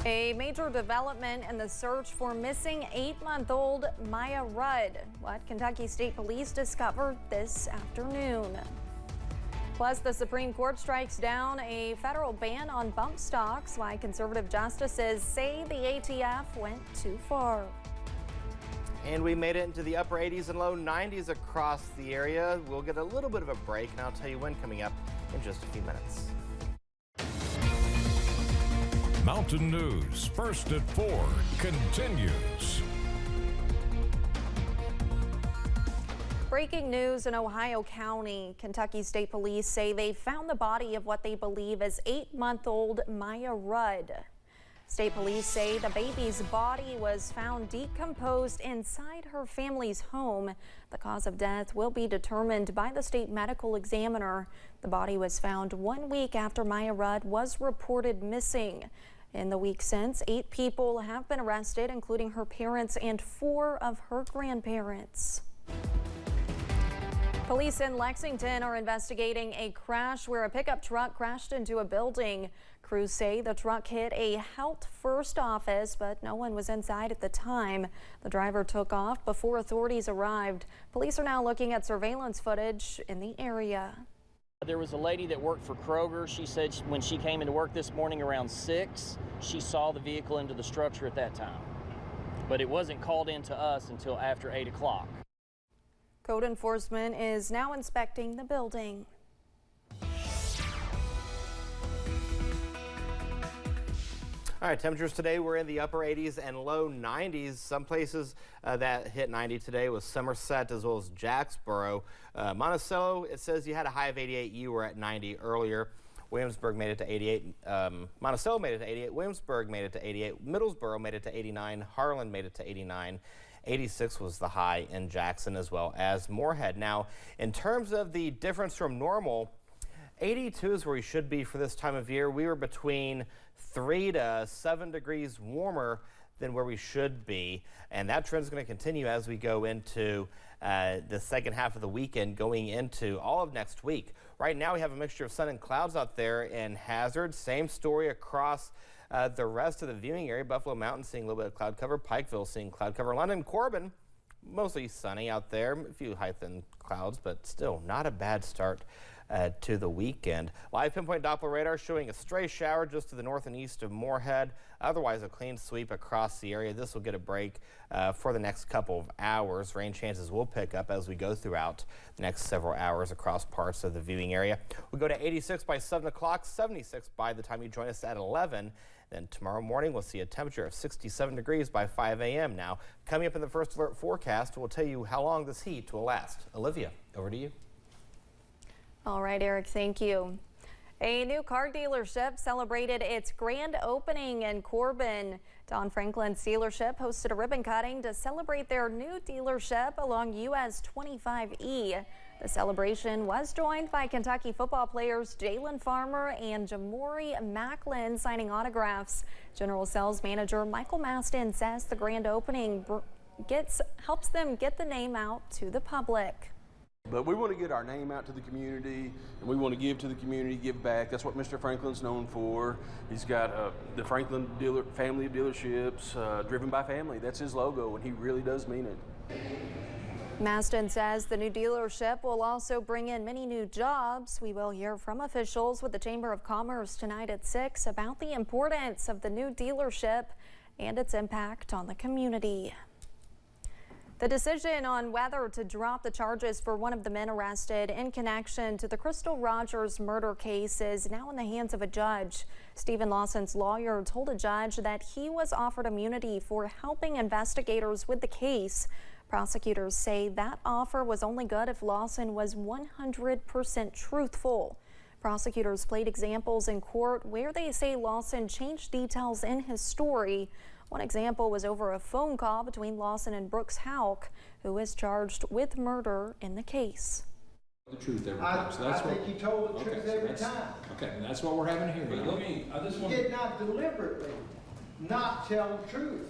A major development in the search for missing 8-month-old Maya Rudd. What Kentucky State Police discovered this afternoon. Plus, the Supreme Court strikes down a federal ban on bump stocks. Why conservative justices say the ATF went too far. And we made it into the upper 80s and low 90s across the area. We'll get a little bit of a break, and I'll tell you when coming up in just a few minutes. Mountain News, first at 4, continues. Breaking news in Ohio County. Kentucky State Police say they found the body of what they believe is 8-month-old Maya Rudd. State police say the baby's body was found decomposed inside her family's home. The cause of death will be determined by the state medical examiner. The body was found 1 week after Maya Rudd was reported missing. In the week since, 8 people have been arrested, including her parents and 4 of her grandparents. Police in Lexington are investigating a crash where a pickup truck crashed into a building. Crews say the truck hit a Health First office, but no one was inside at the time. The driver took off before authorities arrived. Police are now looking at surveillance footage in the area. There was a lady that worked for Kroger. She said when she came into work this morning around 6, she saw the vehicle into the structure at that time. But it wasn't called in to us until after 8 o'clock. Code enforcement is now inspecting the building. All right, temperatures today were in the upper 80s and low 90s. Some places that hit 90 today was Somerset as well as Jacksboro. Monticello, it says you had a high of 88. You were at 90 earlier. Williamsburg made it to 88. Monticello made it to 88. Williamsburg made it to 88. Middlesboro made it to 89. Harlan made it to 89. 86 was the high in Jackson as well as Moorhead. Now, in terms of the difference from normal, 82 is where we should be for this time of year. We were between 3 to 7 degrees warmer than where we should be, and that trend is going to continue as we go into the second half of the weekend, going into all of next week. Right now we have a mixture of sun and clouds out there in Hazard. Same story across the rest of the viewing area. Buffalo Mountain seeing a little bit of cloud cover. Pikeville seeing cloud cover. London, Corbin, mostly sunny out there. A few high thin clouds, but still not a bad start to the weekend. Live pinpoint Doppler radar showing a stray shower just to the north and east of Moorhead. Otherwise, a clean sweep across the area. This will get a break for the next couple of hours. Rain chances will pick up as we go throughout the next several hours across parts of the viewing area. We go to 86 by 7 o'clock, 76 by the time you join us at 11. Then tomorrow morning, we'll see a temperature of 67 degrees by 5 a.m. Now, coming up in the first alert forecast, we'll tell you how long this heat will last. Olivia, over to you. All right, Eric, thank you. A new car dealership celebrated its grand opening in Corbin. Don Franklin's dealership hosted a ribbon cutting to celebrate their new dealership along US 25E. The celebration was joined by Kentucky football players Jalen Farmer and Jamori Macklin signing autographs. General Sales Manager Michael Maston says the grand opening helps them get the name out to the public. But we want to get our name out to the community, and we want to give to the community, give back. That's what Mr. Franklin's known for. He's got the Franklin family of dealerships, driven by family. That's his logo, and he really does mean it. Maston says the new dealership will also bring in many new jobs. We will hear from officials with the Chamber of Commerce tonight at 6 about the importance of the new dealership and its impact on the community. The decision on whether to drop the charges for one of the men arrested in connection to the Crystal Rogers murder case is now in the hands of a judge. Stephen Lawson's lawyer told a judge that he was offered immunity for helping investigators with the case. Prosecutors say that offer was only good if Lawson was 100% truthful. Prosecutors played examples in court where they say Lawson changed details in his story. One example was over a phone call between Lawson and Brooks Houck, who is charged with murder in the case. The truth every time. So that's I think he told the truth every time. Okay, and that's what we're having here. He did not deliberately not tell the truth.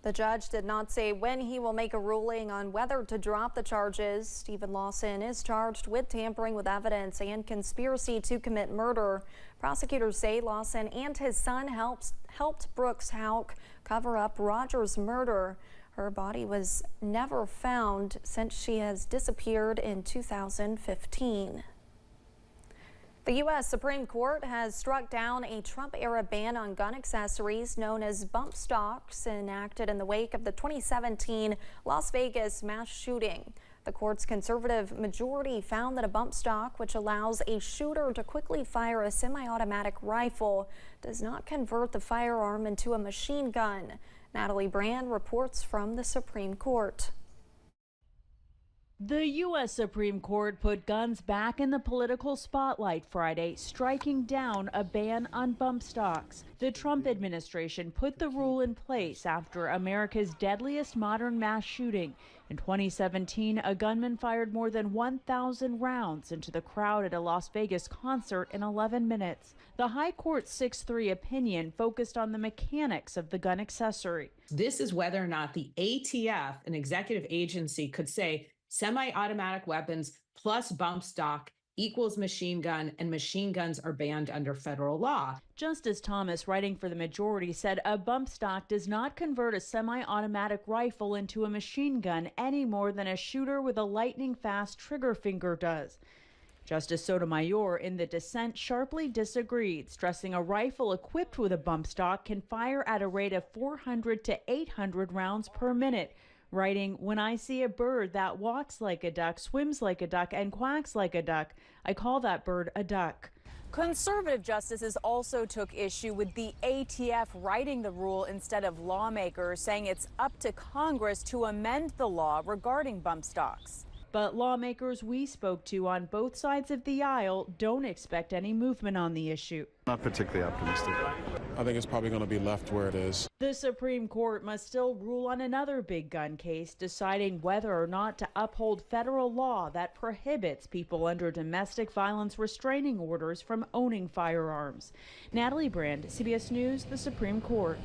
The judge did not say when he will make a ruling on whether to drop the charges. Stephen Lawson is charged with tampering with evidence and conspiracy to commit murder. Prosecutors say Lawson and his son helped Brooks Houck cover up Roger's murder. Her body was never found since she has disappeared in 2015. The U.S. Supreme Court has struck down a Trump-era ban on gun accessories known as bump stocks enacted in the wake of the 2017 Las Vegas mass shooting. The court's conservative majority found that a bump stock, which allows a shooter to quickly fire a semi-automatic rifle, does not convert the firearm into a machine gun. Natalie Brand reports from the Supreme Court. The U.S. Supreme Court put guns back in the political spotlight Friday, striking down a ban on bump stocks. The Trump administration put the rule in place after America's deadliest modern mass shooting. In 2017, a gunman fired more than 1,000 rounds into the crowd at a Las Vegas concert in 11 minutes. The High Court's 6-3 opinion focused on the mechanics of the gun accessory. This is whether or not the ATF, an executive agency, could say semi-automatic weapons plus bump stock equals machine gun, and machine guns are banned under federal law. Justice Thomas, writing for the majority, said a bump stock does not convert a semi-automatic rifle into a machine gun any more than a shooter with a lightning-fast trigger finger does. Justice Sotomayor, in the dissent, sharply disagreed, stressing a rifle equipped with a bump stock can fire at a rate of 400 to 800 rounds per minute. Writing, "When I see a bird that walks like a duck, swims like a duck, and quacks like a duck, I call that bird a duck." Conservative justices also took issue with the ATF writing the rule instead of lawmakers, saying it's up to Congress to amend the law regarding bump stocks. But lawmakers we spoke to on both sides of the aisle don't expect any movement on the issue. Not particularly optimistic. I think it's probably going to be left where it is. The Supreme Court must still rule on another big gun case, deciding whether or not to uphold federal law that prohibits people under domestic violence restraining orders from owning firearms. Natalie Brand, CBS News, the Supreme Court.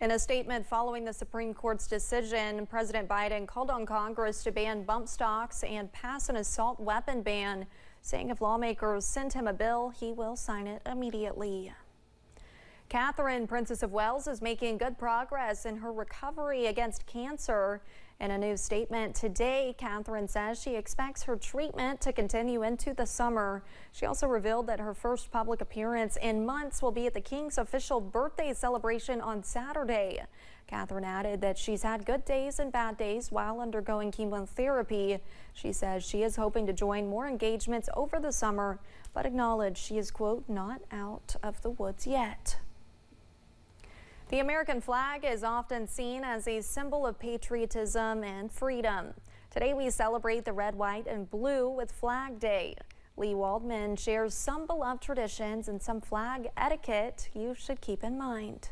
In a statement following the Supreme Court's decision, President Biden called on Congress to ban bump stocks and pass an assault weapon ban, saying if lawmakers send him a bill, he will sign it immediately. Catherine, Princess of Wales, is making good progress in her recovery against cancer. In a new statement today, Catherine says she expects her treatment to continue into the summer. She also revealed that her first public appearance in months will be at the King's official birthday celebration on Saturday. Catherine added that she's had good days and bad days while undergoing chemotherapy. She says she is hoping to join more engagements over the summer, but acknowledged she is, quote, not out of the woods yet. The American flag is often seen as a symbol of patriotism and freedom. Today we celebrate the red, white, and blue with Flag Day. Lee Waldman shares some beloved traditions and some flag etiquette you should keep in mind.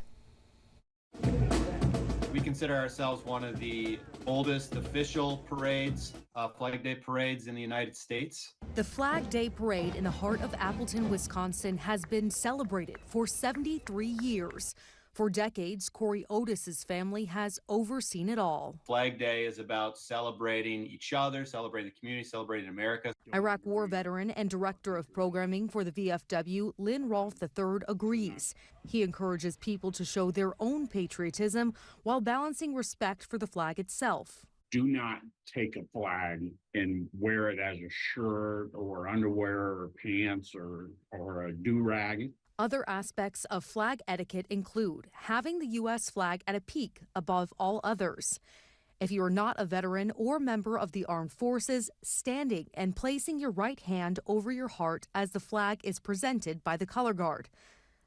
We consider ourselves one of the oldest official parades, Flag Day parades in the United States. The Flag Day Parade in the heart of Appleton, Wisconsin has been celebrated for 73 years. For decades, Corey Otis's family has overseen it all. Flag Day is about celebrating each other, celebrating the community, celebrating America. Iraq War veteran and director of programming for the VFW, Lynn Rolfe III, agrees. He encourages people to show their own patriotism while balancing respect for the flag itself. Do not take a flag and wear it as a shirt or underwear or pants or a do-rag. Other aspects of flag etiquette include having the U.S. flag at a peak above all others. If you are not a veteran or member of the armed forces, standing and placing your right hand over your heart as the flag is presented by the color guard.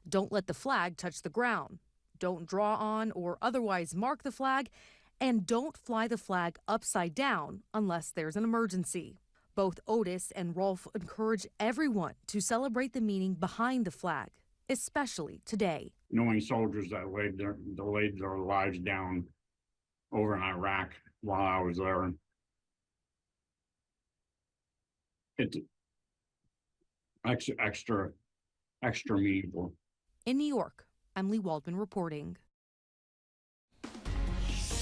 Don't let the flag touch the ground. Don't draw on or otherwise mark the flag, and don't fly the flag upside down unless there's an emergency. Both Otis and Rolfe encourage everyone to celebrate the meaning behind the flag, especially today. Knowing soldiers that laid their lives down over in Iraq while I was there, it's extra meaningful. In New York, I'm Lee Waldman reporting.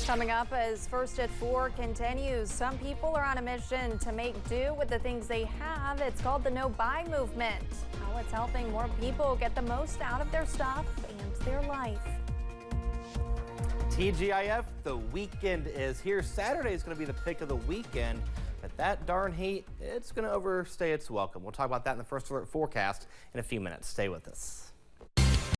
Coming up as First at 4 continues, some people are on a mission to make do with the things they have. It's called the No Buy movement. How it's helping more people get the most out of their stuff and their life. TGIF, the weekend is here. Saturday is going to be the pick of the weekend, but that darn heat, it's going to overstay its welcome. We'll talk about that in the First Alert forecast in a few minutes. Stay with us.